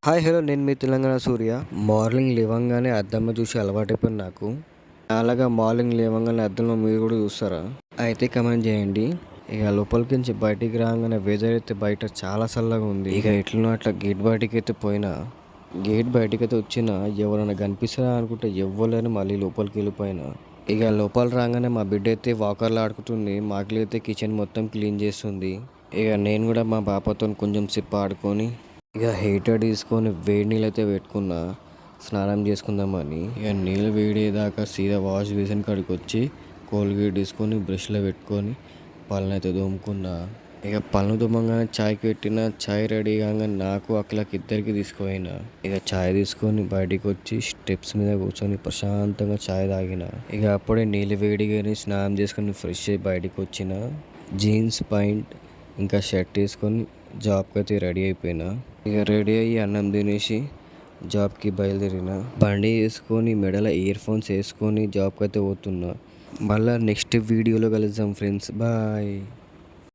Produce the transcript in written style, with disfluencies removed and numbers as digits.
Hi hello నేను మీ తెలంగాణ సూర్య. Morning లేవంగానే అద్దంలో చూసి అలవాటైపోయింది నాకు. అలాగా మార్నింగ్ లేవంగానే అద్దంలో మీరు కూడా చూస్తారా? అయితే కమెంట్ చేయండి. ఇక లోపలికి నుంచి బయటికి రాగానే వెదర్ అయితే బయట చాలా చల్లగా ఉంది. ఇక ఎట్లనో అట్లా గేట్ బయటికి అయితే పోయినా, గేట్ బయటికి అయితే వచ్చినా ఎవరైనా కనిపిస్తారా అనుకుంటే ఎవ్వలేని మళ్ళీ లోపలికి వెళ్ళిపోయినా. ఇక లోపల రాగానే మా బిడ్డ అయితే వాకర్లు ఆడుకుంటుంది, మాకులు అయితే కిచెన్ మొత్తం క్లీన్ చేస్తుంది. ఇక నేను కూడా మా పాపతో కొంచెం సేపు ఆడుకొని ఇక హీటర్ తీసుకొని వేడి నీళ్ళు అయితే పెట్టుకున్నా స్నానం చేసుకుందామని. ఇక నీళ్ళు వేడేదాకా సీదా వాష్ బేసిన్ కాడికి వచ్చి కోల్గేట్ తీసుకొని బ్రష్లో పెట్టుకొని పళ్ళని అయితే తోముకున్నా. ఇక పళ్ళు తోమగానే చాయ్కి పెట్టిన చాయ్ రెడీ కాగానే నాకు అక్కలకి ఇద్దరికి తీసుకుపోయినా. ఇక చాయ్ తీసుకొని బయటికి వచ్చి స్టెప్స్ మీద కూర్చొని ప్రశాంతంగా చాయ్ తాగిన. ఇక అప్పుడే నీళ్ళు వేడిగాని స్నానం చేసుకొని ఫ్రెష్ అయ్యి బయటికి వచ్చిన. జీన్స్ ప్యాంట్ ఇంకా షర్ట్ వేసుకొని జాబ్కి అయితే రెడీ అయిపోయినా. ఇక రెడీ అయ్యి అన్నం తినేసి జాబ్కి బయలుదేరిన. బండి వేసుకొని మెడలో ఇయర్ ఫోన్స్ వేసుకొని జాబ్కి అయితే పోతున్నా. మళ్ళీ నెక్స్ట్ వీడియోలో కలుద్దాం ఫ్రెండ్స్, బాయ్.